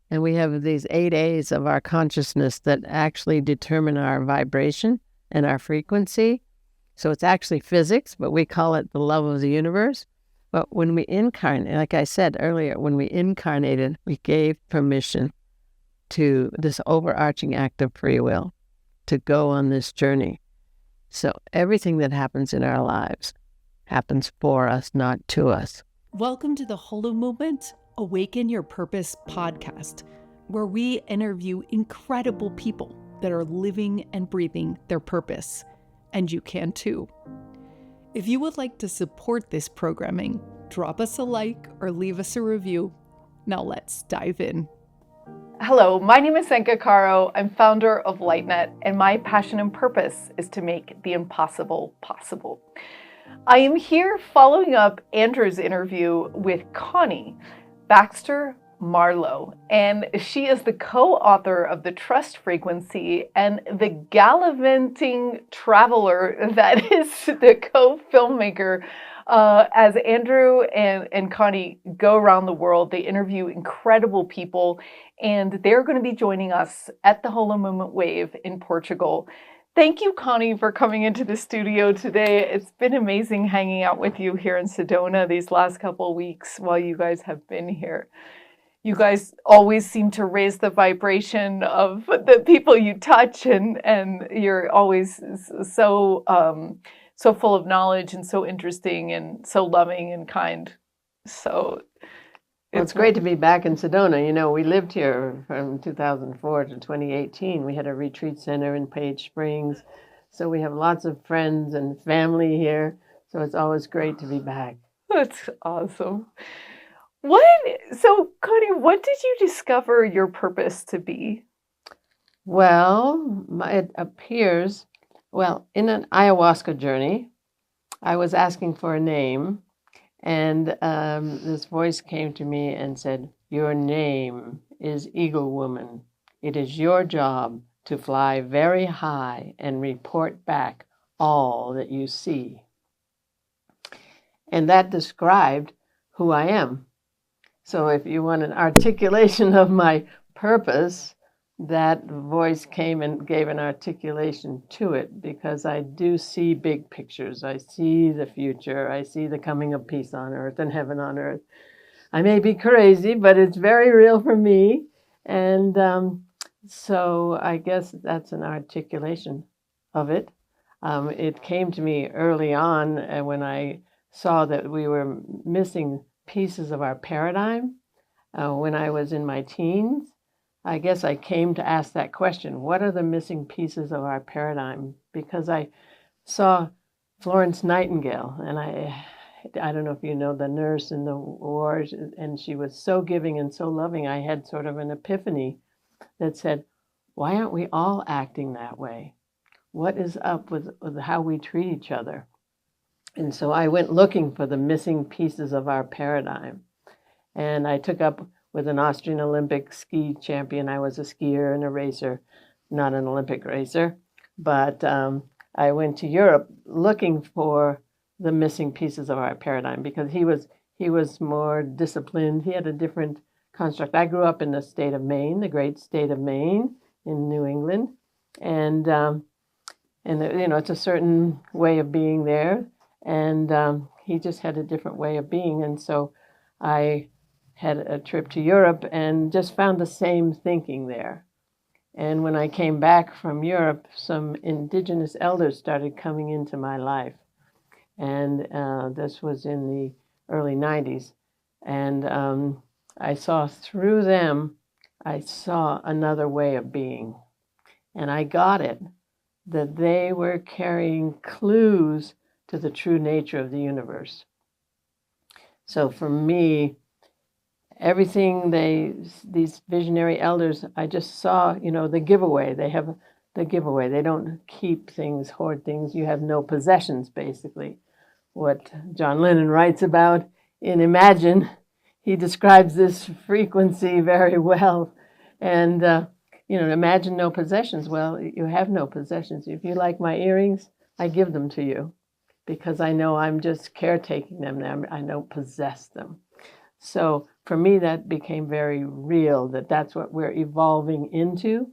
And we have these 8A's of our consciousness that actually determine our vibration and our frequency. So it's actually physics, but we call it the love of the universe. But when we incarnate, like I said earlier, when we incarnated, we gave permission to this overarching act of free will to go on this journey. So everything that happens in our lives happens for us, not to us. Welcome to the Holomovement Awaken Your Purpose podcast, where we interview incredible people that are living and breathing their purpose. And you can too. If you would like to support this programming, drop us a like or leave us a review. Now let's dive in. Hello, my name is Senka Caro. I'm founder of LightNet, and my passion and purpose is to make the impossible possible. I am here following up Andrew's interview with Connie, Baxter, Marlow, and she is the co-author of the Trust Frequency and the gallivanting traveler that is the co-filmmaker. As Andrew and Connie go around the world, they interview incredible people, and they're going to be joining us at the Holomovement Wave in Portugal. Thank you, Connie, for coming into the studio today. It's been amazing hanging out with you here in Sedona these last couple of weeks while you guys have been here. You guys always seem to raise the vibration of the people you touch, and you're always so full of knowledge and so interesting and so loving and kind. So it's great to be back in Sedona. You know, we lived here from 2004 to 2018. We had a retreat center in Page Springs. So we have lots of friends and family here. So it's always great to be back. That's awesome. So, Connie, what did you discover your purpose to be? Well, it appears, in an ayahuasca journey, I was asking for a name. And this voice came to me and said, "Your name is Eagle Woman. It is your job to fly very high and report back all that you see." And that described who I am. So if you want an articulation of my purpose, that voice came and gave an articulation to it, because I do see big pictures. I see the future. I see the coming of peace on earth and heaven on earth. I may be crazy, but it's very real for me. And so I guess that's an articulation of it. It came to me early on when I saw that we were missing pieces of our paradigm. When I was in my teens, I guess I came to ask that question: what are the missing pieces of our paradigm? Because I saw Florence Nightingale, and I don't know if you know the nurse in the wars, and she was so giving and so loving. I had sort of an epiphany that said, why aren't we all acting that way? What is up with how we treat each other? And so I went looking for the missing pieces of our paradigm. And I took up with an Austrian Olympic ski champion. I was a skier and a racer, not an Olympic racer. But I went to Europe looking for the missing pieces of our paradigm, because he was more disciplined. He had a different construct. I grew up in the state of Maine, the great state of Maine in New England. And it's a certain way of being there. And he just had a different way of being. And so I had a trip to Europe and just found the same thinking there. And when I came back from Europe, some Indigenous elders started coming into my life. And this was in the early 90s. And I saw through them, I saw another way of being. And I got it, that they were carrying clues to the true nature of the universe. So for me, everything these visionary elders, I just saw, the giveaway. They have the giveaway. They don't keep things, hoard things. You have no possessions, basically. What John Lennon writes about in Imagine, he describes this frequency very well. And, imagine no possessions. Well, you have no possessions. If you like my earrings, I give them to you, because I know I'm just caretaking them. I don't possess them. So for me, that became very real, that that's what we're evolving into,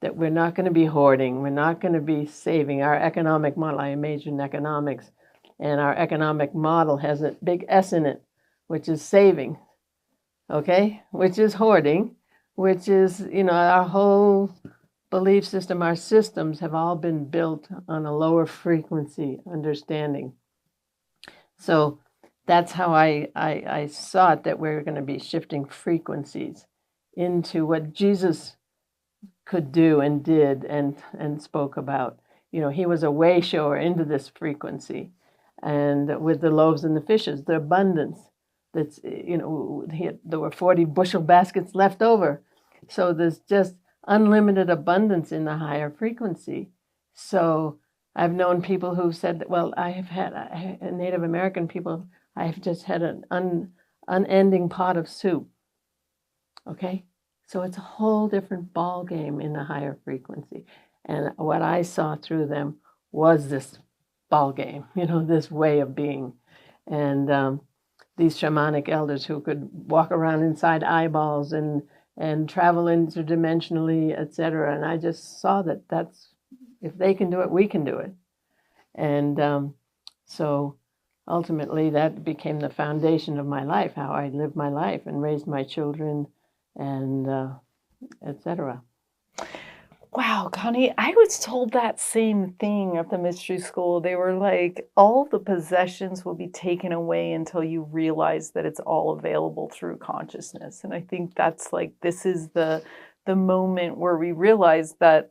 that we're not going to be hoarding, we're not going to be saving. Our economic model, I majored in economics, and our economic model has a big S in it, which is saving, okay, which is hoarding, which is, our whole belief system, our systems have all been built on a lower frequency understanding. So that's how I saw it, that we're going to be shifting frequencies into what Jesus could do and did and spoke about. He was a way shower into this frequency. And with the loaves and the fishes, the abundance, that's, there were 40 bushel baskets left over. So there's just unlimited abundance in the higher frequency. So I've known people who said that, well, I have had Native American people, I have just had an unending pot of soup. Okay? So it's a whole different ball game in the higher frequency. And what I saw through them was this ball game, this way of being. And these shamanic elders who could walk around inside eyeballs and travel interdimensionally, etc. And I just saw that that's, if they can do it, we can do it. And so ultimately that became the foundation of my life, how I lived my life and raised my children and etc. Wow, Connie, I was told that same thing at the mystery school. They were like, all the possessions will be taken away until you realize that it's all available through consciousness. And I think that's like, this is the moment where we realize that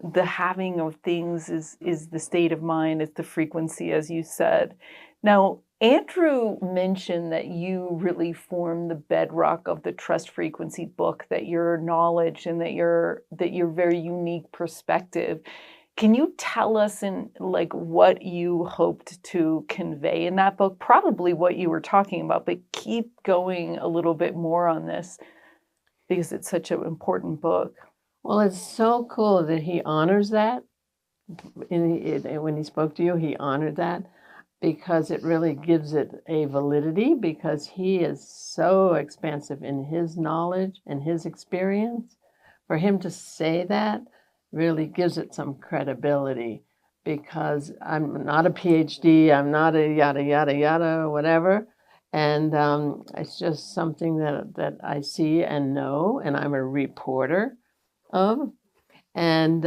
the having of things is the state of mind, it's the frequency, as you said. Now, Andrew mentioned that you really form the bedrock of the Trust Frequency book, that your knowledge and that your very unique perspective. Can you tell us in like what you hoped to convey in that book? Probably what you were talking about, but keep going a little bit more on this because it's such an important book. Well, it's so cool that he honors that. When he spoke to you, he honored that, because it really gives it a validity, because he is so expansive in his knowledge and his experience. For him to say that really gives it some credibility, because I'm not a PhD, I'm not a yada, yada, yada, whatever. And it's just something that I see and know, and I'm a reporter of. And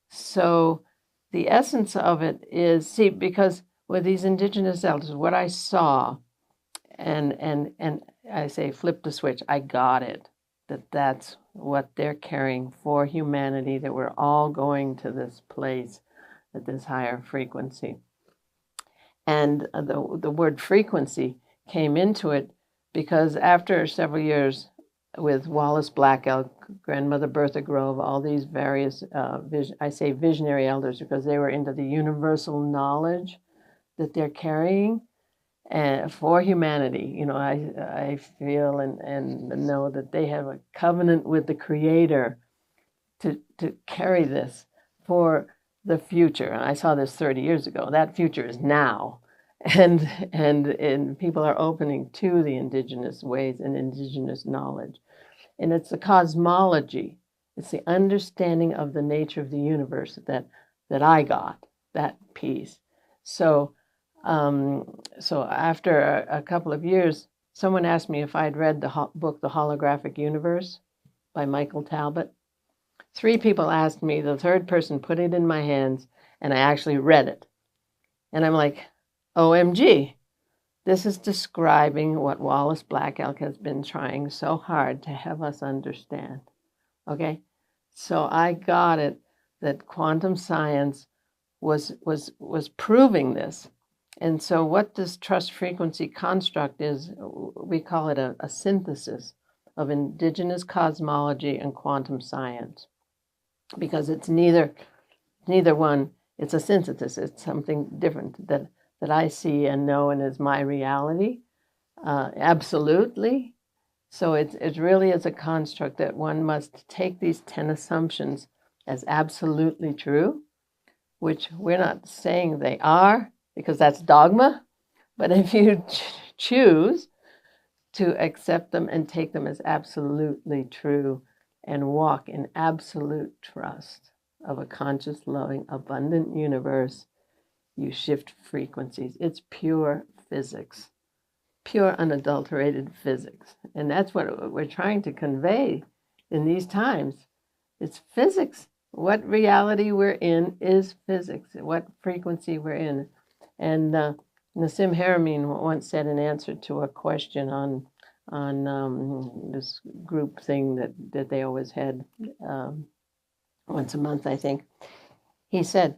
so the essence of it is, see, because with these Indigenous elders, what I saw, and I say, flip the switch, I got it, that's what they're carrying for humanity, that we're all going to this place at this higher frequency. And the word frequency came into it because after several years with Wallace, Black Elk, Grandmother Bertha Grove, all these various, I say visionary elders because they were into the universal knowledge that they're carrying for humanity. I feel and know that they have a covenant with the Creator to carry this for the future. And I saw this 30 years ago. That future is now. And people are opening to the Indigenous ways and Indigenous knowledge. And it's the cosmology. It's the understanding of the nature of the universe that I got, that piece. So after a couple of years, someone asked me if I'd read the book, The Holographic Universe by Michael Talbot. 3 people asked me, the third person put it in my hands, and I actually read it. And I'm like, OMG, this is describing what Wallace Black Elk has been trying so hard to have us understand. Okay? So I got it that quantum science was proving this. And so what this trust frequency construct is, we call it a synthesis of indigenous cosmology and quantum science, because it's neither one. It's a synthesis. It's something different that I see and know and is my reality, absolutely. So it really is a construct that one must take these 10 assumptions as absolutely true, which we're not saying they are, because that's dogma. But if you choose to accept them and take them as absolutely true and walk in absolute trust of a conscious, loving, abundant universe, you shift frequencies. It's pure physics, pure unadulterated physics. And that's what we're trying to convey in these times. It's physics. What reality we're in is physics, what frequency we're in. And Nassim Haramein once said in answer to a question on this group thing that they always had once a month, I think. He said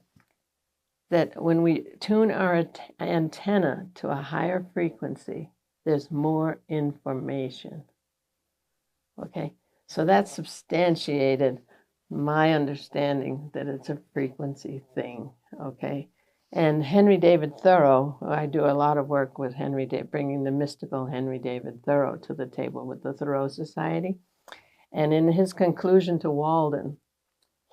that when we tune our antenna to a higher frequency, there's more information. Okay, so that substantiated my understanding that it's a frequency thing. Okay. And Henry David Thoreau, I do a lot of work with bringing the mystical Henry David Thoreau to the table with the Thoreau Society. And in his conclusion to Walden,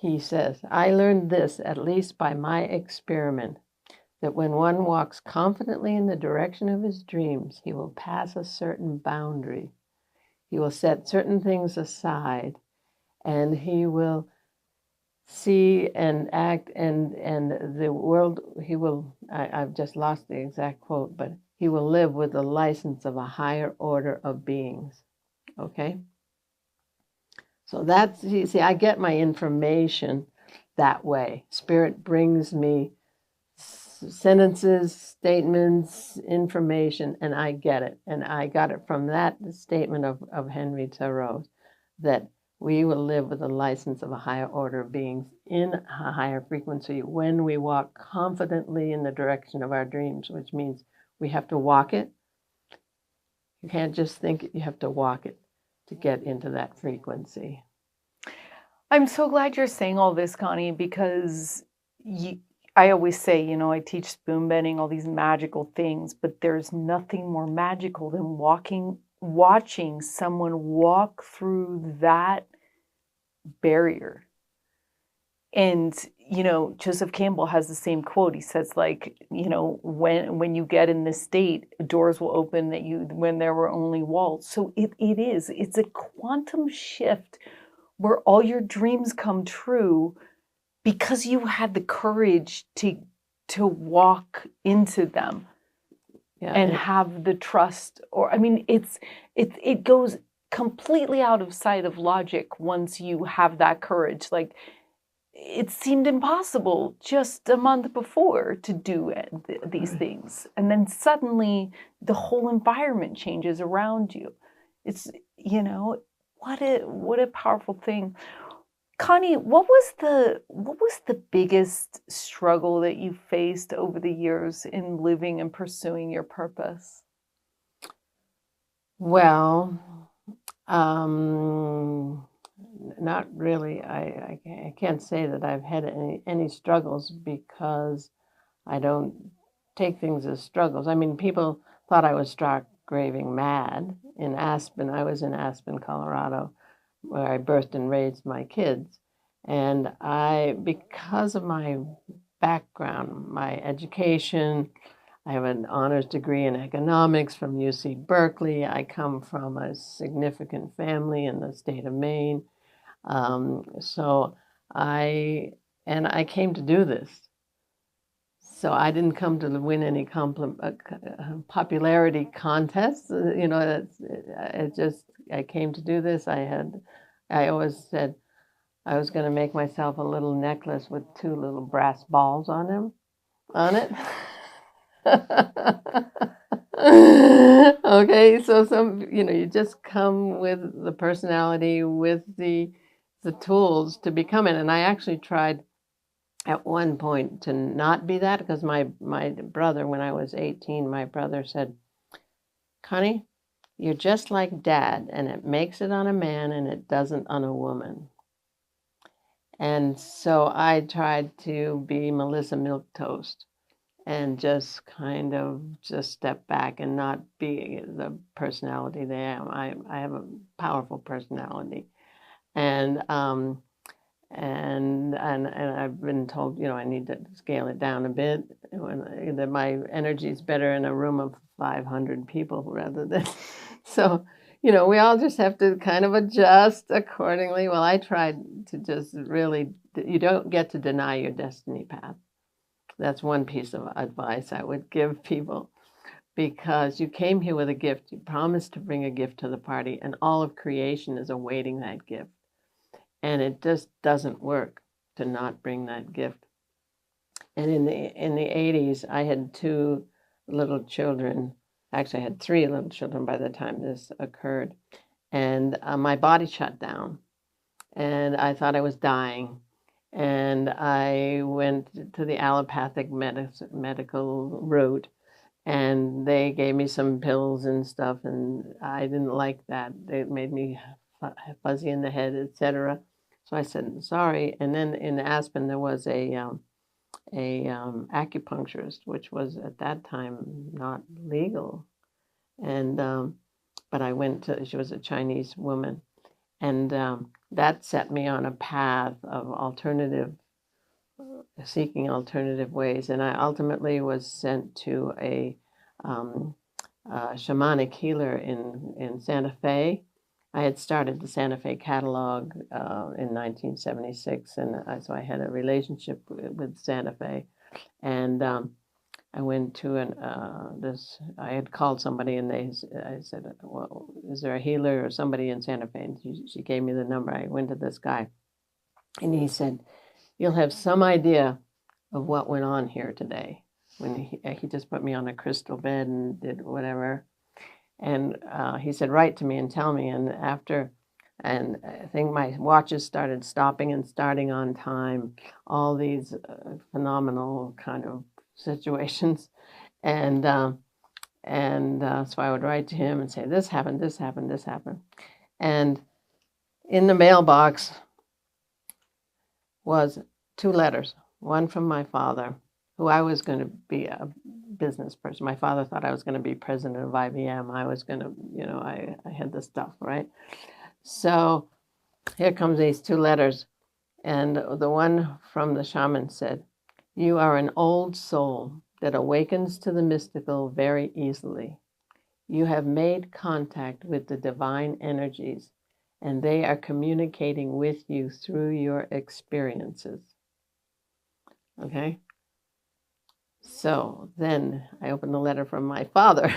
he says, I learned this, at least by my experiment, that when one walks confidently in the direction of his dreams, he will pass a certain boundary. He will set certain things aside, and he will see and act, and the world, I've just lost the exact quote, but he will live with the license of a higher order of beings. Okay? So that's, you see, I get my information that way. Spirit brings me sentences, statements, information, and I get it. And I got it from that statement of Henry Thoreau, that we will live with the license of a higher order of beings in a higher frequency when we walk confidently in the direction of our dreams, which means we have to walk it. You can't just think it, you have to walk it to get into that frequency. I'm so glad you're saying all this, Connie, because I always say, I teach spoon bending, all these magical things, but there's nothing more magical than watching someone walk through that barrier. And, Joseph Campbell has the same quote. He says, when you get in this state, doors will open when there were only walls. So it's a quantum shift where all your dreams come true because you had the courage to walk into them. Yeah, and have the trust, it goes completely out of sight of logic once you have that courage. Like, it seemed impossible just a month before to do these things. And then suddenly the whole environment changes around you. It's, what a powerful thing. Connie, what was the biggest struggle that you faced over the years in living and pursuing your purpose? Well, not really. I can't say that I've had any struggles, because I don't take things as struggles. I mean, people thought I was stark raving mad in Aspen. I was in Aspen, Colorado, where I birthed and raised my kids. And because of my background, my education, I have an honors degree in economics from UC Berkeley. I come from a significant family in the state of Maine. So I came to do this. So I didn't come to win any popularity contests. I came to do this. I always said I was going to make myself a little necklace with 2 little brass balls on it. Okay, so you just come with the personality, with the tools to become it. And I actually tried at one point to not be that, because my brother, when I was 18, my brother said, Connie, you're just like Dad, and it makes it on a man and it doesn't on a woman. And so I tried to be Melissa Milquetoast and just kind of just step back and not be the personality they am. I have a powerful personality. And I've been told, I need to scale it down a bit, that my energy is better in a room of 500 people rather than So, we all just have to kind of adjust accordingly. Well, I tried to just really, you don't get to deny your destiny path. That's one piece of advice I would give people, because you came here with a gift. You promised to bring a gift to the party, and all of creation is awaiting that gift. And it just doesn't work to not bring that gift. And in the 80s, I had 2 little children. Actually, I had 3 little children by the time this occurred. And my body shut down. And I thought I was dying. And I went to the allopathic medical route. And they gave me some pills and stuff. And I didn't like that. It made me fuzzy in the head, etc. So I said, sorry. And then in Aspen, there was a acupuncturist, which was at that time not legal. And but I went to, she was a Chinese woman, and that set me on a path of seeking alternative ways. And I ultimately was sent to a shamanic healer in Santa Fe. I had started the Santa Fe catalog in 1976, and so I had a relationship with Santa Fe. And I went to I had called somebody, and I said, well, is there a healer or somebody in Santa Fe? And she gave me the number. I went to this guy, and he said, you'll have some idea of what went on here today. When he just put me on a crystal bed and did whatever. And he said, write to me and tell me. And I think my watches started stopping and starting on time, all these phenomenal kind of situations. And so I would write to him and say, this happened, this happened, this happened. And in the mailbox was 2 letters, one from my father, who I was going to be a business person. My father thought I was going to be president of IBM. I was going to, I had the stuff, right? So here comes these 2 letters. And the one from the shaman said, you are an old soul that awakens to the mystical very easily. You have made contact with the divine energies, and they are communicating with you through your experiences. Okay? So then I opened the letter from my father.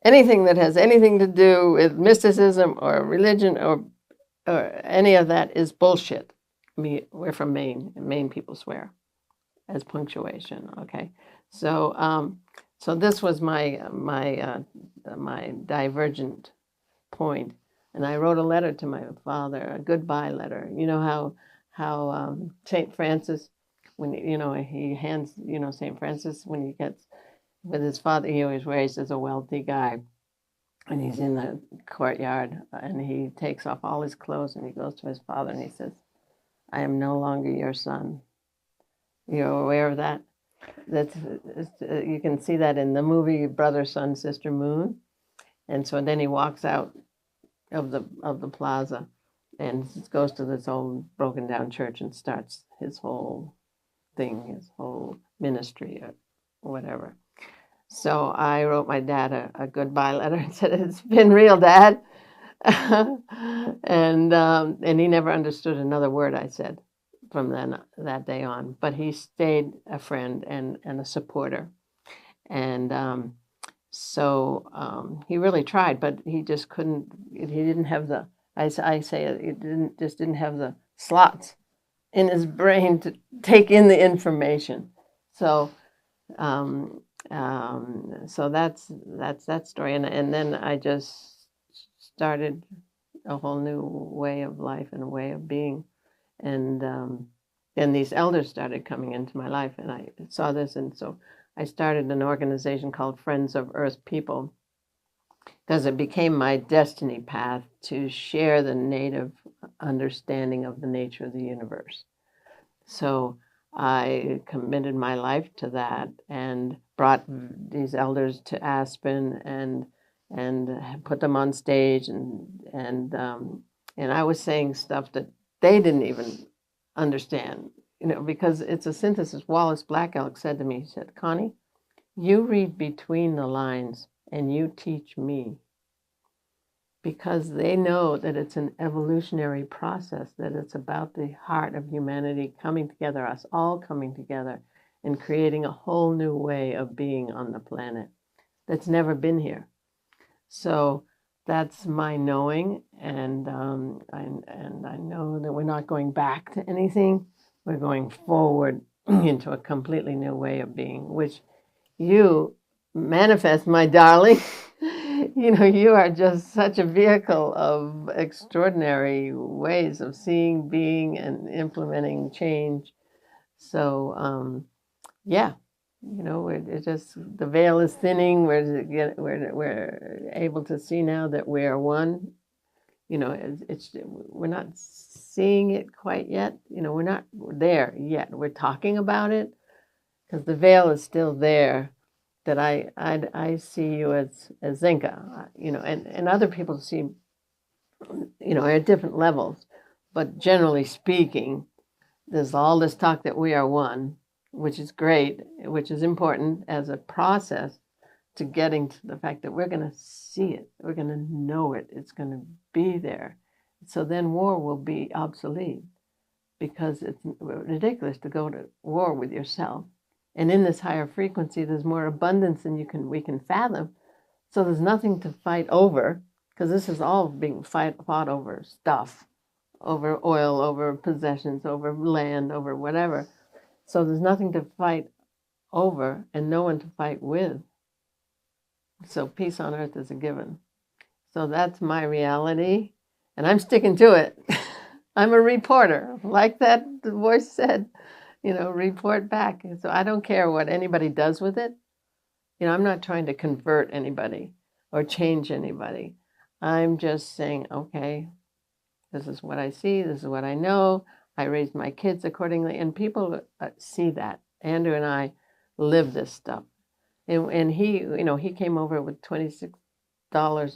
Anything that has anything to do with mysticism or religion or any of that is bullshit. I mean, we're from Maine, and Maine people swear as punctuation. Okay, so so this was my divergent point, and I wrote a letter to my father, a goodbye letter. You know how Saint Francis, when he hands Saint Francis when he gets with his father, he was raised as a wealthy guy. And he's in the courtyard, and he takes off all his clothes, and he goes to his father, and he says, I am no longer your son. You're aware of that? You can see that in the movie Brother, Sun, Sister, Moon. And so then he walks out of the plaza and goes to this old broken down church and starts his whole thing, his whole ministry or whatever. So I wrote my dad a goodbye letter and said, it's been real, Dad. And he never understood another word I said from that day on. But he stayed a friend and a supporter. And so he really tried, but he just couldn't, he didn't have the, I say it didn't have the slots in his brain to take in the information. So so that's that story, and then I just started a whole new way of life and a way of being, and then these elders started coming into my life, and I saw this, and so I started an organization called Friends of Earth People, because it became my destiny path to share the native understanding of the nature of the universe. So I committed my life to that and brought these elders to Aspen and put them on stage, and I was saying stuff that they didn't even understand, because it's a synthesis. Wallace Black Elk said to me, he said, Connie, you read between the lines and you teach me. because they know that it's an evolutionary process, that it's about the heart of humanity coming together, us all coming together and creating a whole new way of being on the planet that's never been here. So that's my knowing, and I know that we're not going back to anything. We're going forward into a completely new way of being, which you manifest, my darling. You are just such a vehicle of extraordinary ways of seeing, being, and implementing change. So, yeah, it's just the veil is thinning. We're able to see now that we are one. We're not seeing it quite yet. We're not there yet. We're talking about it because the veil is still there. That I see you as Zinka, and other people see, at different levels, but generally speaking, there's all this talk that we are one, which is great, which is important as a process to getting to the fact that we're going to see it, we're going to know it, it's going to be there. So then war will be obsolete, because it's ridiculous to go to war with yourself. And in this higher frequency, there's more abundance than we can fathom. So there's nothing to fight over, because this is all being fought over stuff, over oil, over possessions, over land, over whatever. So there's nothing to fight over and no one to fight with. So peace on earth is a given. So that's my reality, and I'm sticking to it. I'm a reporter, like that the voice said. Report back. So I don't care what anybody does with it. I'm not trying to convert anybody or change anybody. I'm just saying, okay, this is what I see. This is what I know. I raised my kids accordingly. And people see that. Andrew and I live this stuff. And he came over with $26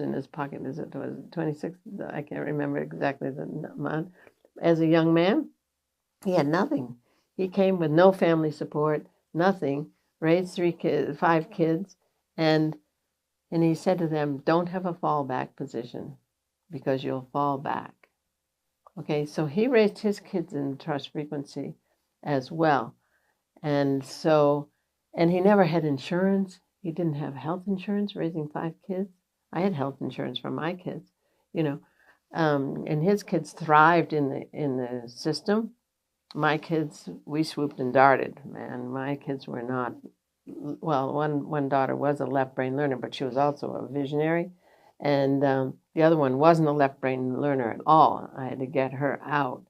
in his pocket. Was it 26? I can't remember exactly the amount. As a young man, he had nothing. He came with no family support, nothing, raised 5 kids, and he said to them, don't have a fallback position because you'll fall back. Okay, so he raised his kids in Trust Frequency as well. And he never had insurance. He didn't have health insurance raising 5 kids. I had health insurance for my kids, and his kids thrived in the system. My kids, we swooped and darted, man. My kids were not, well, one daughter was a left brain learner, but she was also a visionary. And the other one wasn't a left brain learner at all. I had to get her out.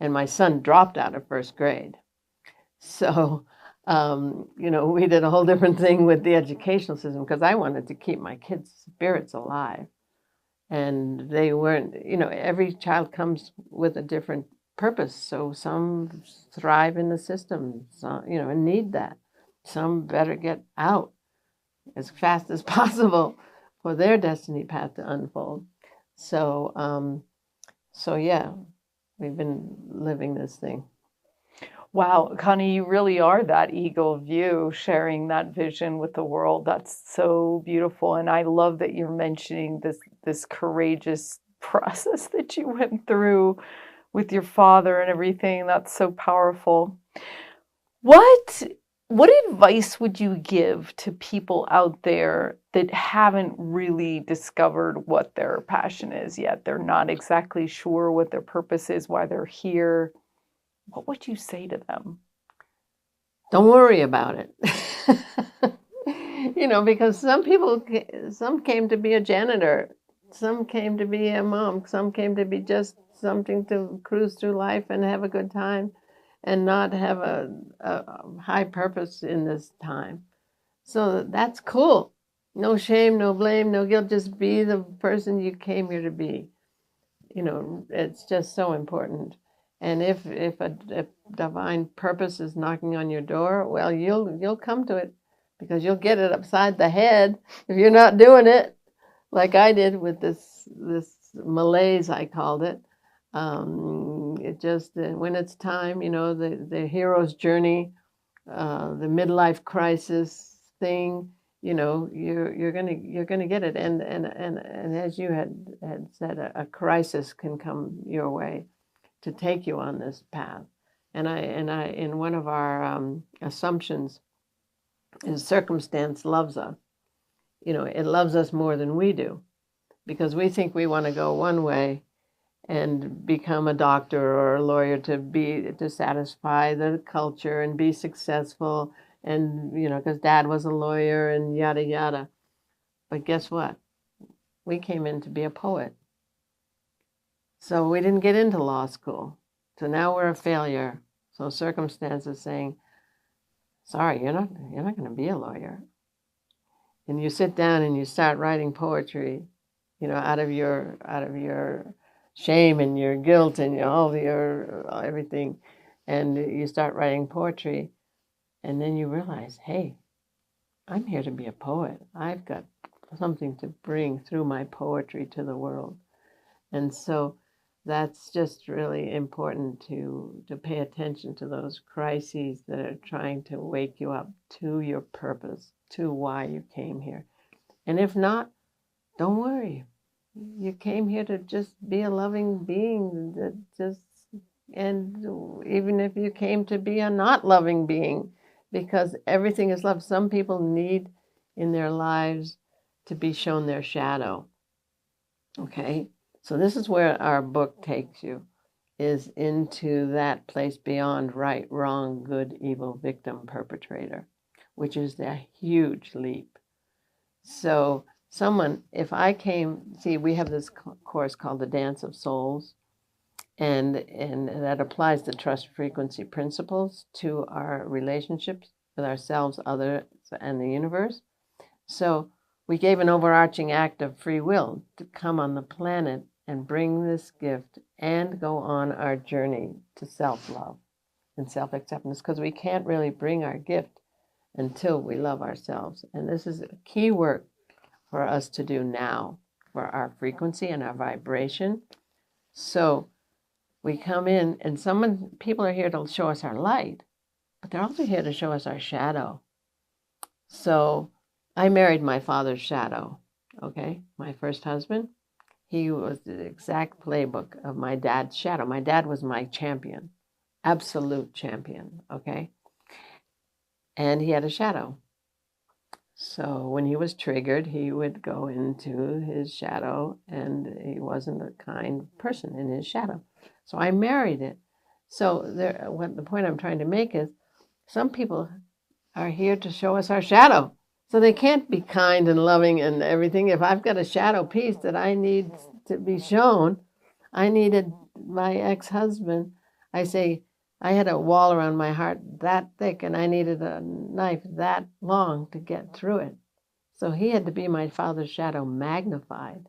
And my son dropped out of first grade. So, we did a whole different thing with the educational system because I wanted to keep my kids' spirits alive. And they weren't, every child comes with a different purpose. So some thrive in the system, some, and need that. Some better get out as fast as possible for their destiny path to unfold. So yeah, we've been living this thing. Wow, Connie, you really are that eagle view, sharing that vision with the world. That's so beautiful. And I love that you're mentioning this courageous process that you went through with your father and everything. That's so powerful. What advice would you give to people out there that haven't really discovered what their passion is yet? They're not exactly sure what their purpose is, why they're here. What would you say to them? Don't worry about it. Because some came to be a janitor, some came to be a mom, some came to be just something to cruise through life and have a good time and not have a high purpose in this time. So that's cool. No shame, no blame, no guilt. Just be the person you came here to be. It's just so important. And if a divine purpose is knocking on your door, well, you'll come to it because you'll get it upside the head if you're not doing it, like I did with this malaise, I called it. It just when it's time, the hero's journey, the midlife crisis thing. you're gonna get it. And as you had said, a crisis can come your way to take you on this path. And I in one of our assumptions is circumstance loves us. It loves us more than we do, because we think we want to go one way and become a doctor or a lawyer to satisfy the culture and be successful, and because dad was a lawyer and yada yada. But guess what? We came in to be a poet, so we didn't get into law school. So now we're a failure. So circumstances saying, sorry, you're not going to be a lawyer. And you sit down and you start writing poetry, out of your shame and your guilt and all your everything, and you start writing poetry, and then you realize, hey, I'm here to be a poet. I've got something to bring through my poetry to the world. And so that's just really important to pay attention to those crises that are trying to wake you up to your purpose, to why you came here. And if not, don't worry. You came here to just be a loving being and even if you came to be a not loving being, because everything is love. Some people need in their lives to be shown their shadow. Okay? So this is where our book takes you, is into that place beyond right, wrong, good, evil, victim, perpetrator, which is a huge leap. So if I came, we have this course called the Dance of Souls, and that applies the trust frequency principles to our relationships with ourselves, others, and the universe. So we gave an overarching act of free will to come on the planet and bring this gift and go on our journey to self-love and self-acceptance, because we can't really bring our gift until we love ourselves. And this is key work for us to do now for our frequency and our vibration. So we come in, and people are here to show us our light, but they're also here to show us our shadow. So I married my father's shadow, okay? My first husband. He was the exact playbook of my dad's shadow. My dad was my champion, absolute champion, okay? And he had a shadow. So when he was triggered, he would go into his shadow, and he wasn't a kind person in his shadow. So I married it. So the point I'm trying to make is, some people are here to show us our shadow. So they can't be kind and loving and everything. If I've got a shadow piece that I need to be shown, I needed my ex-husband. I had a wall around my heart that thick, and I needed a knife that long to get through it. So he had to be my father's shadow magnified.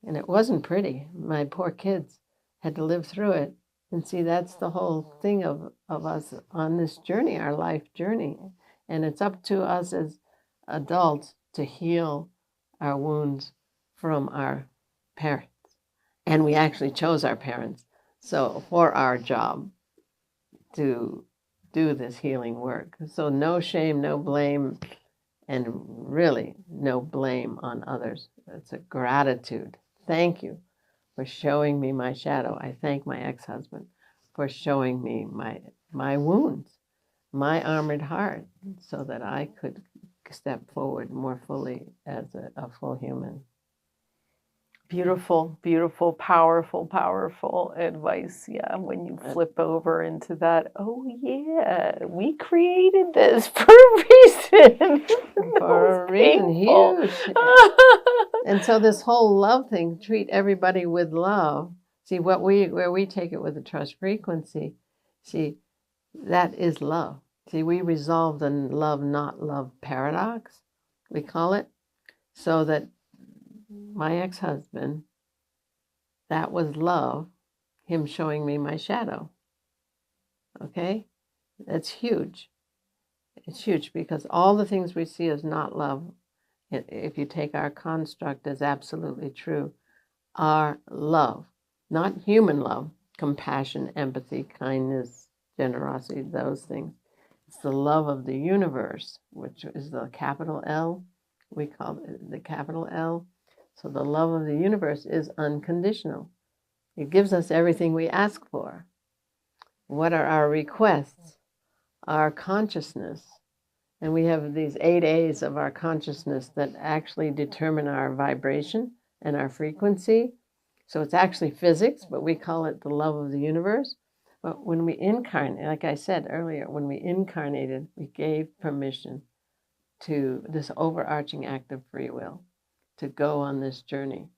And it wasn't pretty. My poor kids had to live through it. And see, that's the whole thing of us on this journey, our life journey. And it's up to us as adults to heal our wounds from our parents. And we actually chose our parents for our job to do this healing work. So no shame, no blame, and really no blame on others. It's a gratitude. Thank you for showing me my shadow. I thank my ex-husband for showing me my wounds, my armored heart, so that I could step forward more fully as a full human. Beautiful, beautiful, powerful, powerful advice. Yeah, when you flip over into that, oh yeah, we created this for a reason. For a reason, huge. And so this whole love thing, treat everybody with love. See, where we take it with the trust frequency, see, that is love. See, we resolve the love, not love paradox, we call it, so that my ex-husband, that was love, him showing me my shadow. Okay? That's huge. It's huge, because all the things we see as not love, if you take our construct as absolutely true, are love. Not human love, compassion, empathy, kindness, generosity, those things. It's the love of the universe, which is the capital L. We call it the capital L. So the love of the universe is unconditional. It gives us everything we ask for. What are our requests? Our consciousness. And we have these 8 A's of our consciousness that actually determine our vibration and our frequency. So it's actually physics, but we call it the love of the universe. But when we incarnate, like I said earlier, when we incarnated, we gave permission to this overarching act of free will to go on this journey.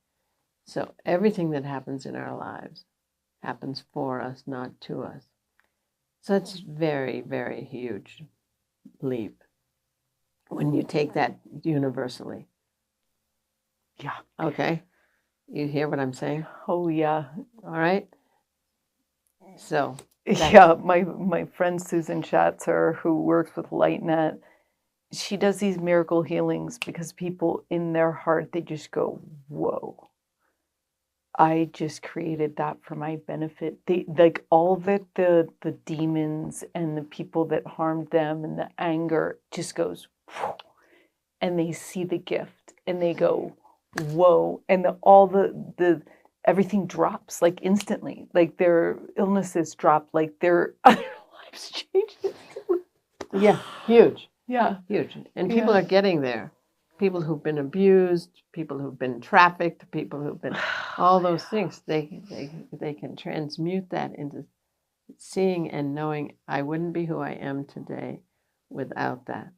So everything that happens in our lives happens for us, not to us. So it's very, very huge leap when you take that universally. Yeah. Okay. You hear what I'm saying? Oh, yeah. All right. So. Yeah, my friend Susan Schatzer, who works with LightNet, she does these miracle healings because people in their heart, they just go, whoa, I just created that for my benefit. They like all the demons and the people that harmed them and the anger just goes, whew, and they see the gift and they go, whoa, and all the everything drops like instantly, like their illnesses drop, like their lives change. Yeah, huge. Yeah, huge. And people are getting there. People who've been abused, people who've been trafficked, people who've been all those things. They can transmute that into seeing and knowing I wouldn't be who I am today without that.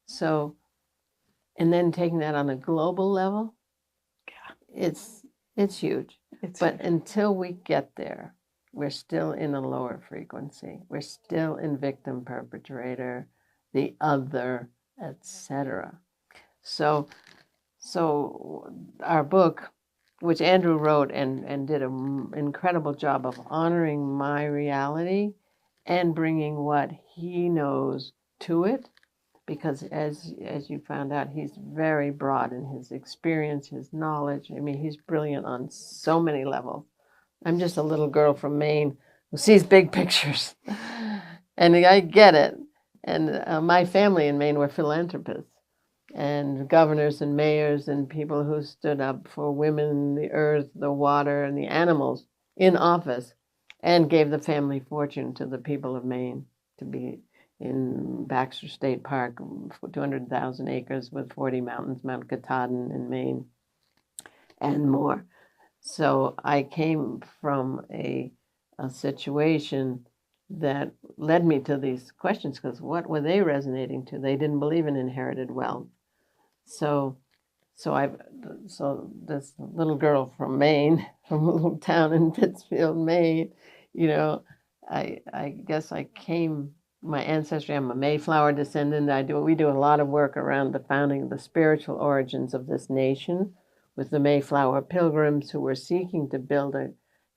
So, and then taking that on a global level, it's huge. But until we get there, we're still in a lower frequency. We're still in victim, perpetrator, the other, etc. So our book, which Andrew wrote and did an incredible job of honoring my reality and bringing what he knows to it, because as you found out, he's very broad in his experience, his knowledge. I mean, he's brilliant on so many levels. I'm just a little girl from Maine who sees big pictures, and I get it. And my family in Maine were philanthropists and governors and mayors and people who stood up for women, the earth, the water, and the animals in office and gave the family fortune to the people of Maine to be in Baxter State Park, 200,000 acres with 40 mountains, Mount Katahdin in Maine, and more. So I came from a situation that led me to these questions, because what were they resonating to? They didn't believe in inherited wealth. So this little girl from Maine, from a little town in Pittsfield, Maine, I guess I came, my ancestry, I'm a Mayflower descendant. We do a lot of work around the founding of the spiritual origins of this nation with the Mayflower pilgrims who were seeking to build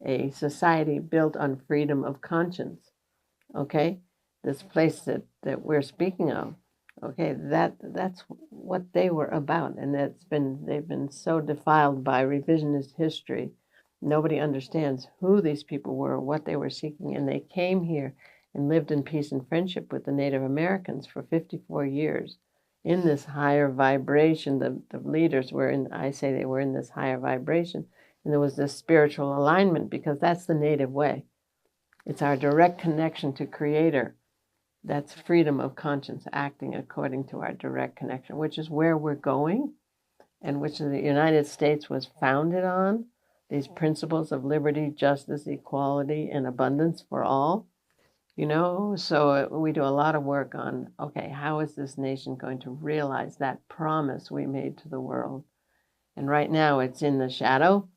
a society built on freedom of conscience. Okay? This place that we're speaking of. Okay, that's what they were about, and they've been so defiled by revisionist history. Nobody understands who these people were, what they were seeking, and they came here and lived in peace and friendship with the Native Americans for 54 years in this higher vibration. The leaders were they were in this higher vibration, and there was this spiritual alignment because that's the Native way. It's our direct connection to Creator. That's freedom of conscience, acting according to our direct connection, which is where we're going and which the United States was founded on, these principles of liberty, justice, equality, and abundance for all. So we do a lot of work on, okay, how is this nation going to realize that promise we made to the world? And right now it's in the shadow,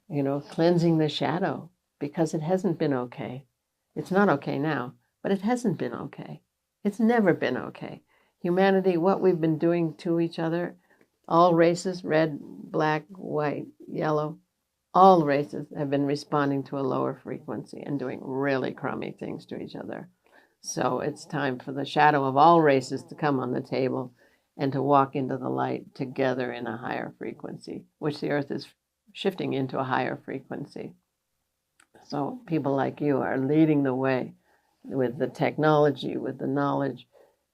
cleansing the shadow, because it hasn't been okay. It's not okay now. But it hasn't been okay. It's never been okay. Humanity, what we've been doing to each other, all races, red, black, white, yellow, all races have been responding to a lower frequency and doing really crummy things to each other. So it's time for the shadow of all races to come on the table and to walk into the light together in a higher frequency, which the earth is shifting into a higher frequency. So people like you are leading the way. with the technology, with the knowledge,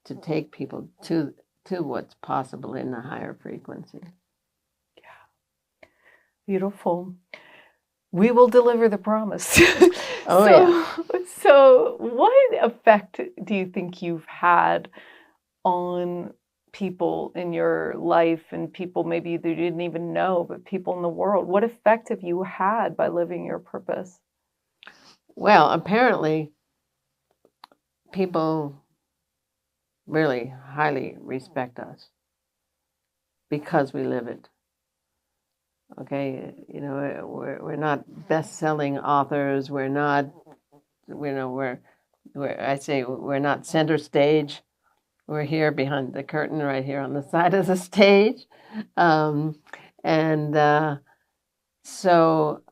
to take people to what's possible in the higher frequency. Beautiful. We will deliver the promise. Oh, yeah. So what effect do you think you've had on people in your life, and people maybe you didn't even know, but people in the world? What effect have you had by living your purpose? Well, apparently, people really highly respect us because we live it. Okay, you know, we're not best-selling authors. We're not, you know, I say we're not center stage. We're here behind the curtain, right here on the side of the stage, and so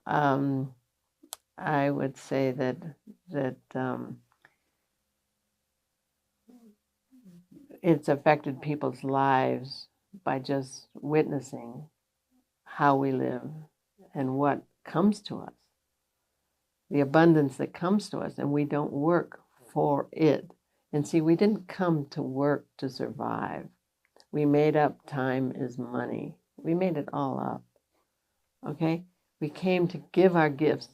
I would say that it's affected people's lives by just witnessing how we live and what comes to us, the abundance that comes to us, and we don't work for it. And see, we didn't come to work to survive. We made up time is money. We made it all up. Okay? We came to give our gifts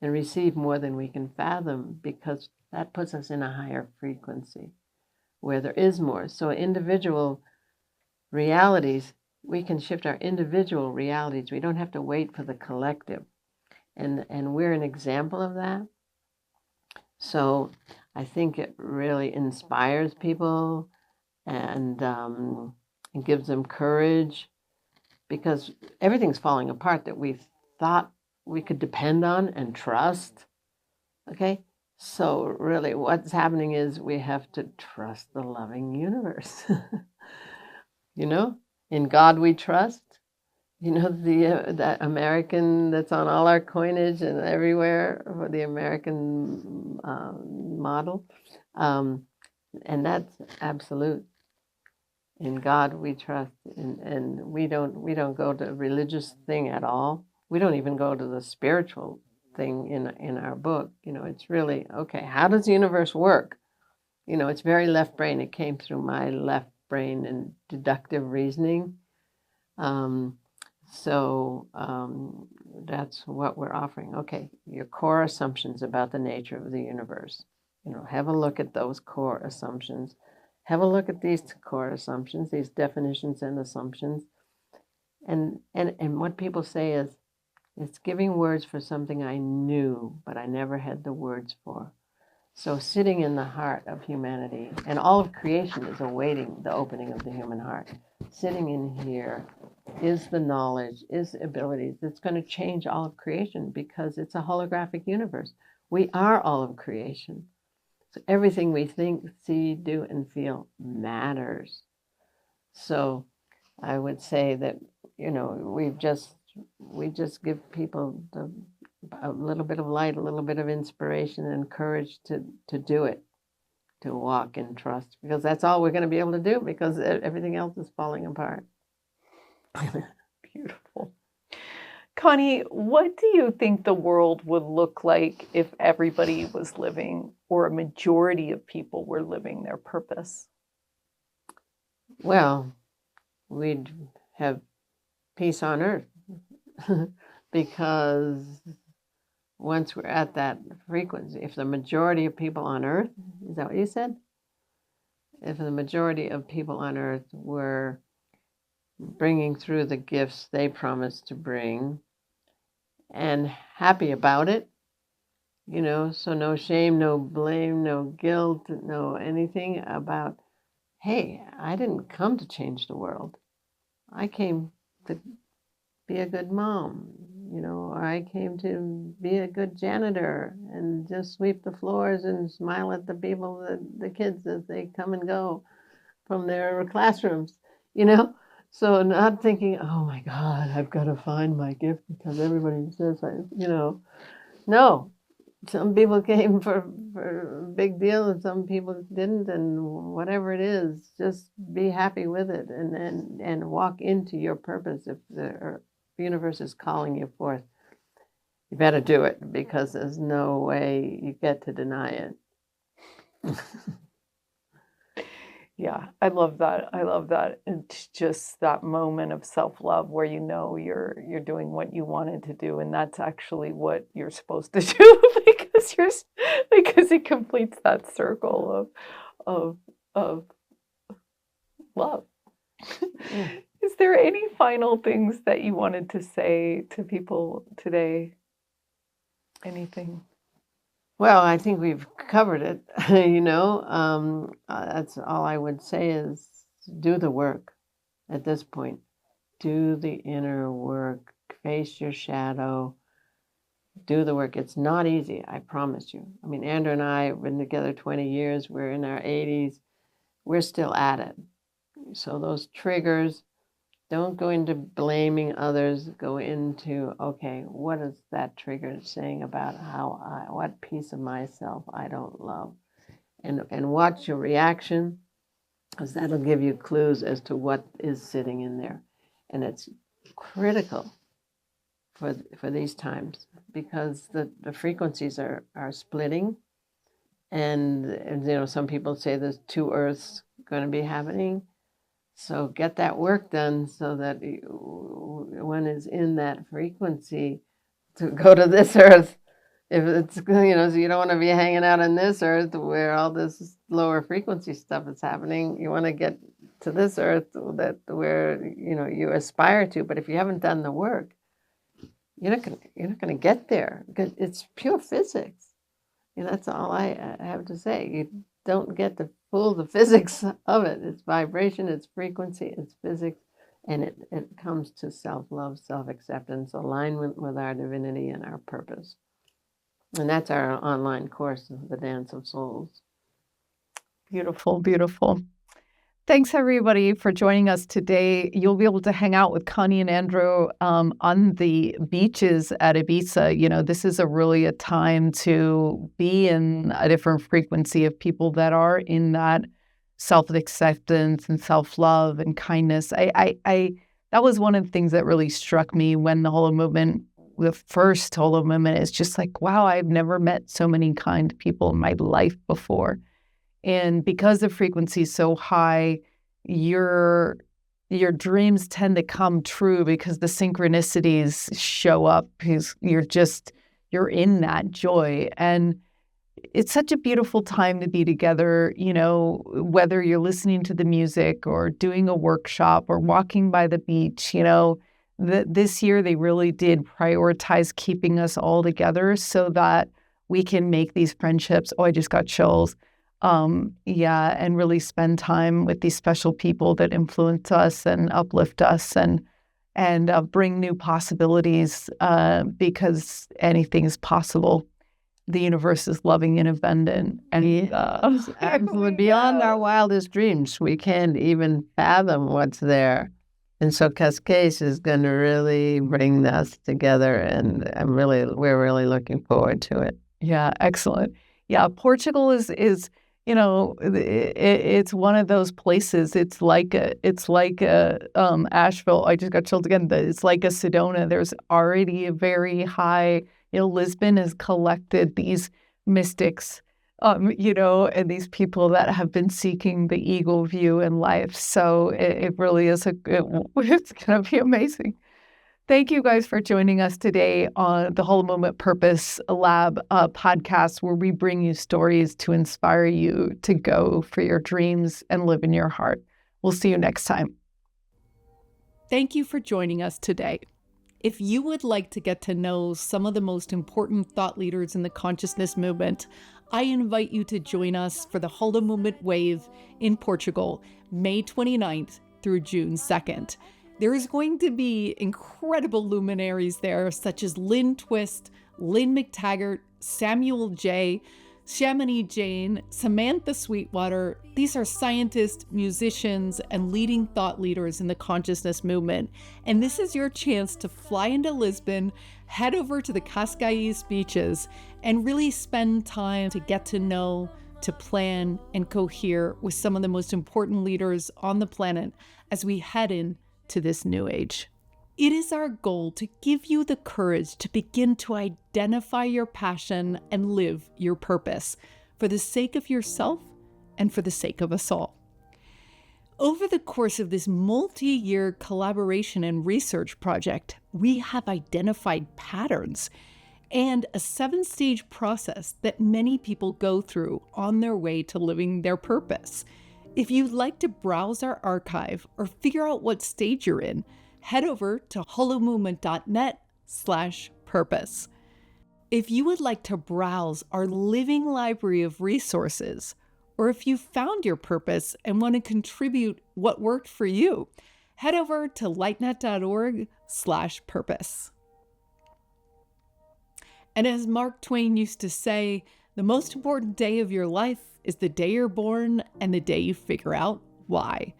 and receive more than we can fathom, because that puts us in a higher frequency where there is more. So individual realities, we can shift our individual realities. We don't have to wait for the collective. And we're an example of that. So I think it really inspires people and it gives them courage, because everything's falling apart that we thought we could depend on and trust. Okay? So really what's happening is we have to trust the loving universe. You know, in God we trust. You know, that American that's on all our coinage and everywhere, the American model, and that's absolute. In God we trust, and we don't go to a religious thing at all. We don't even go to the spiritual thing in our book. You know, it's really, okay, how does the universe work? You know, it's very left brain. It came through my left brain and deductive reasoning. So that's what we're offering. Okay, your core assumptions about the nature of the universe. You know, have a look at those core assumptions. Have a look at these core assumptions, these definitions and assumptions. And what people say is, it's giving words for something I knew, but I never had the words for. So sitting in the heart of humanity, and all of creation is awaiting the opening of the human heart. Sitting in here is the knowledge, is the abilities that's going to change all of creation, because it's a holographic universe. We are all of creation. So everything we think, see, do, and feel matters. So I would say that, you know, we just give people a little bit of light, a little bit of inspiration and courage to do it, to walk in trust, because that's all we're going to be able to do, because everything else is falling apart. Beautiful. Connie, what do you think the world would look like if everybody was living, or a majority of people were living their purpose? Well, we'd have peace on earth, because once we're at that frequency, if the majority of people on earth, is that what you said? If the majority of people on earth were bringing through the gifts they promised to bring and happy about it, you know, so no shame, no blame, no guilt, no anything about, hey, I didn't come to change the world. I came to be a good mom, you know, or I came to be a good janitor and just sweep the floors and smile at the people, the kids as they come and go from their classrooms, you know. So not thinking, oh my God, I've got to find my gift because everybody says, you know, no. Some people came for a big deal and some people didn't, and whatever it is, just be happy with it and walk into your purpose. If the universe is calling you forth, you better do it, because there's no way you get to deny it. Yeah, I love that. I love that. It's just that moment of self-love where you know you're doing what you wanted to do, and that's actually what you're supposed to do because because it completes that circle of of love. Mm. Is there any final things that you wanted to say to people today? Anything? Well, I think we've covered it. That's all I would say is do the work at this point. Do the inner work. Face your shadow. Do the work. It's not easy, I promise you. I mean, Andrew and I have been together 20 years. We're in our 80s. We're still at it. So those triggers, don't go into blaming others. Go into, okay, what is that trigger saying about what piece of myself I don't love? And watch your reaction, because that'll give you clues as to what is sitting in there. And it's critical for these times because the frequencies are splitting. And some people say there's two Earths going to be happening. So get that work done so that one is in that frequency to go to this Earth. If it's, so you don't want to be hanging out on this Earth where all this lower frequency stuff is happening. You want to get to this Earth where you aspire to. But if you haven't done the work, you're not going to get there because it's pure physics. That's all I have to say. You don't get to fool the physics of it. It's vibration, it's frequency, it's physics, and it comes to self-love, self-acceptance, alignment with our divinity and our purpose. And that's our online course, The Dance of Souls. Beautiful, beautiful. Thanks, everybody, for joining us today. You'll be able to hang out with Connie and Andrew on the beaches at Ibiza. This is really a time to be in a different frequency of people that are in that self-acceptance and self-love and kindness. That was one of the things that really struck me when the Holomovement, the first Holomovement, is just like, wow, I've never met so many kind people in my life before. And because the frequency is so high, your dreams tend to come true because the synchronicities show up because you're in that joy. And it's such a beautiful time to be together, whether you're listening to the music or doing a workshop or walking by the beach. This year they really did prioritize keeping us all together so that we can make these friendships. Oh, I just got chills. And really spend time with these special people that influence us and uplift us and bring new possibilities because anything is possible. The universe is loving and abundant. And absolutely beyond our wildest dreams. We can't even fathom what's there. And so Cascade is going to really bring us together, and we're really looking forward to it. Yeah, excellent. Yeah, Portugal is it's one of those places. It's like Asheville. I just got chilled again. It's like a Sedona. There's already a very high. Lisbon has collected these mystics, and these people that have been seeking the eagle view in life. So it really is it's going to be amazing. Thank you guys for joining us today on the Holomovement Purpose Lab podcast, where we bring you stories to inspire you to go for your dreams and live in your heart. We'll see you next time. Thank you for joining us today. If you would like to get to know some of the most important thought leaders in the consciousness movement, I invite you to join us for the Holomovement Wave in Portugal, May 29th through June 2nd. There is going to be incredible luminaries there, such as Lynn Twist, Lynn McTaggart, Samuel J., Shamani Jane, Samantha Sweetwater. These are scientists, musicians, and leading thought leaders in the consciousness movement. And this is your chance to fly into Lisbon, head over to the Cascais beaches, and really spend time to get to know, to plan, and cohere with some of the most important leaders on the planet as we head in to this new age. It is our goal to give you the courage to begin to identify your passion and live your purpose. for the sake of yourself and for the sake of us all. Over the course of this multi-year collaboration and research project, we have identified patterns and a 7-stage process that many people go through on their way to living their purpose. If you'd like to browse our archive or figure out what stage you're in, head over to holomovement.net/purpose. If you would like to browse our living library of resources, or if you found your purpose and want to contribute what worked for you, head over to lightnet.org/purpose. And as Mark Twain used to say, the most important day of your life is the day you're born and the day you figure out why.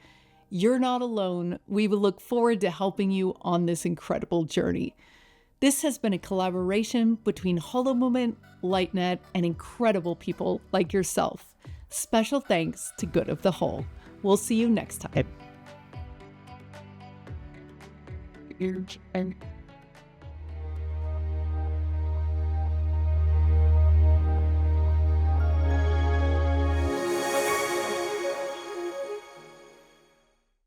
You're not alone. We will look forward to helping you on this incredible journey. This has been a collaboration between Holomovement, LightNet, and incredible people like yourself. Special thanks to Good of the Whole. We'll see you next time.